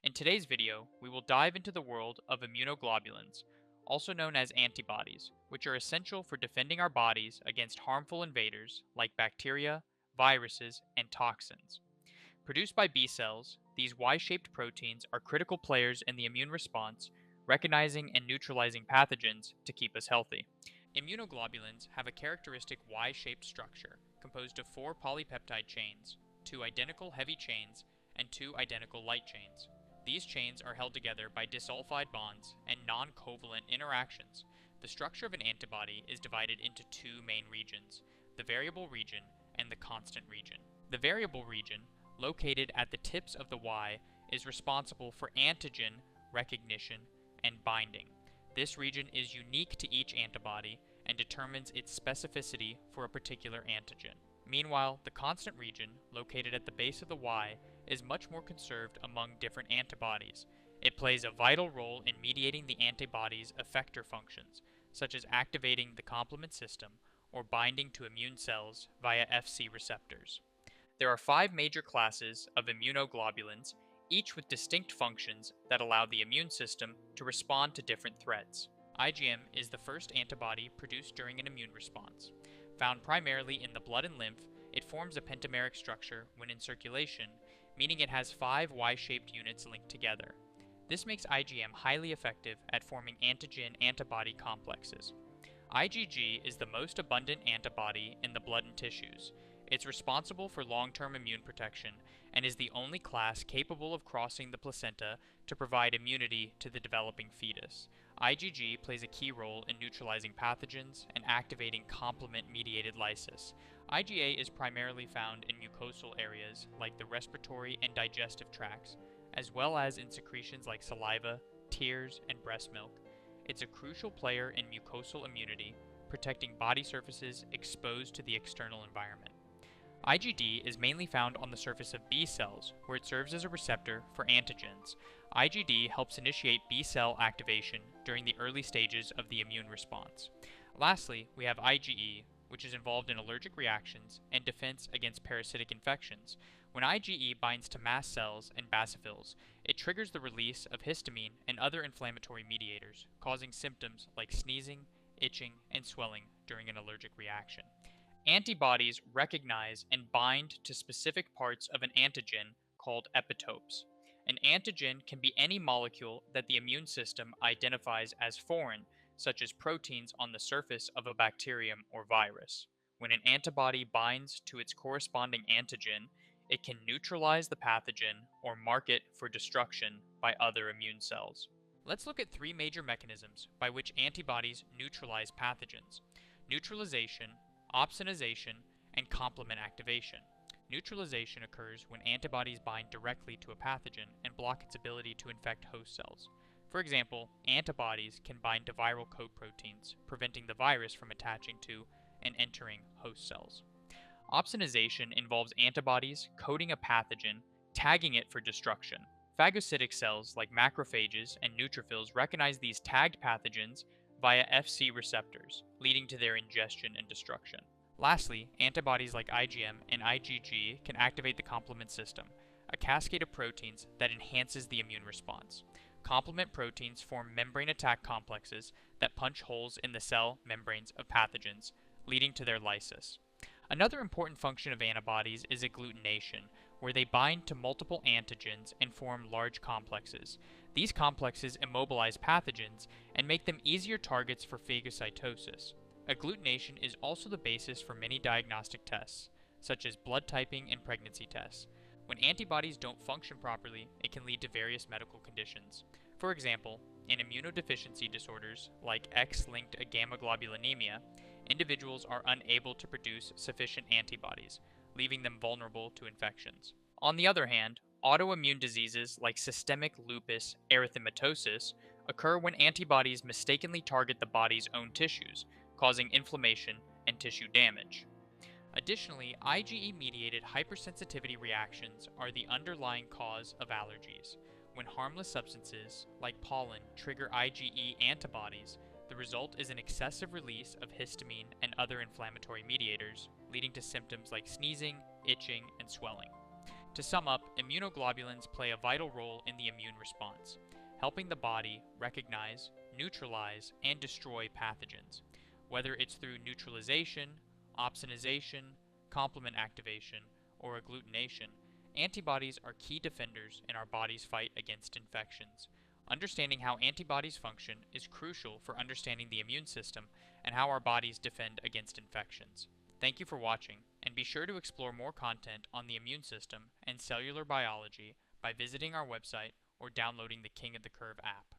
In today's video, we will dive into the world of immunoglobulins, also known as antibodies, which are essential for defending our bodies against harmful invaders like bacteria, viruses, and toxins. Produced by B cells, these Y-shaped proteins are critical players in the immune response, recognizing and neutralizing pathogens to keep us healthy. Immunoglobulins have a characteristic Y-shaped structure composed of four polypeptide chains, two identical heavy chains, and two identical light chains. These chains are held together by disulfide bonds and non-covalent interactions. The structure of an antibody is divided into two main regions, the variable region and the constant region. The variable region, located at the tips of the Y, is responsible for antigen recognition and binding. This region is unique to each antibody and determines its specificity for a particular antigen. Meanwhile, the constant region, located at the base of the Y, is much more conserved among different antibodies. It plays a vital role in mediating the antibody's effector functions, such as activating the complement system or binding to immune cells via Fc receptors. There are five major classes of immunoglobulins, each with distinct functions that allow the immune system to respond to different threats. IgM is the first antibody produced during an immune response. Found primarily in the blood and lymph, it forms a pentameric structure when in circulation, meaning it has five Y-shaped units linked together. This makes IgM highly effective at forming antigen-antibody complexes. IgG is the most abundant antibody in the blood and tissues. It's responsible for long-term immune protection and is the only class capable of crossing the placenta to provide immunity to the developing fetus. IgG plays a key role in neutralizing pathogens and activating complement-mediated lysis. IgA is primarily found in mucosal areas like the respiratory and digestive tracts, as well as in secretions like saliva, tears, and breast milk. It's a crucial player in mucosal immunity, protecting body surfaces exposed to the external environment. IgD is mainly found on the surface of B cells, where it serves as a receptor for antigens. IgD helps initiate B cell activation during the early stages of the immune response. Lastly, we have IgE, which is involved in allergic reactions and defense against parasitic infections. When IgE binds to mast cells and basophils, it triggers the release of histamine and other inflammatory mediators, causing symptoms like sneezing, itching, and swelling during an allergic reaction. Antibodies recognize and bind to specific parts of an antigen called epitopes. An antigen can be any molecule that the immune system identifies as foreign, such as proteins on the surface of a bacterium or virus. When an antibody binds to its corresponding antigen, it can neutralize the pathogen or mark it for destruction by other immune cells. Let's look at three major mechanisms by which antibodies neutralize pathogens: neutralization, opsonization, and complement activation. Neutralization occurs when antibodies bind directly to a pathogen and block its ability to infect host cells. For example, antibodies can bind to viral coat proteins, preventing the virus from attaching to and entering host cells. Opsonization involves antibodies coating a pathogen, tagging it for destruction. Phagocytic cells like macrophages and neutrophils recognize these tagged pathogens via Fc receptors, leading to their ingestion and destruction. Lastly, antibodies like IgM and IgG can activate the complement system, a cascade of proteins that enhances the immune response. Complement proteins form membrane attack complexes that punch holes in the cell membranes of pathogens, leading to their lysis. Another important function of antibodies is agglutination, where they bind to multiple antigens and form large complexes. These complexes immobilize pathogens and make them easier targets for phagocytosis. Agglutination is also the basis for many diagnostic tests, such as blood typing and pregnancy tests. When antibodies don't function properly, it can lead to various medical conditions. For example, in immunodeficiency disorders like X-linked gammaglobulinemia, individuals are unable to produce sufficient antibodies, leaving them vulnerable to infections. On the other hand, autoimmune diseases like systemic lupus erythematosus occur when antibodies mistakenly target the body's own tissues, causing inflammation and tissue damage. Additionally, IgE-mediated hypersensitivity reactions are the underlying cause of allergies. When harmless substances, like pollen, trigger IgE antibodies, the result is an excessive release of histamine and other inflammatory mediators, leading to symptoms like sneezing, itching, and swelling. To sum up, immunoglobulins play a vital role in the immune response, helping the body recognize, neutralize, and destroy pathogens, whether it's through neutralization, opsonization, complement activation, or agglutination. Antibodies are key defenders in our body's fight against infections. Understanding how antibodies function is crucial for understanding the immune system and how our bodies defend against infections. Thank you for watching, and be sure to explore more content on the immune system and cellular biology by visiting our website or downloading the King of the Curve app.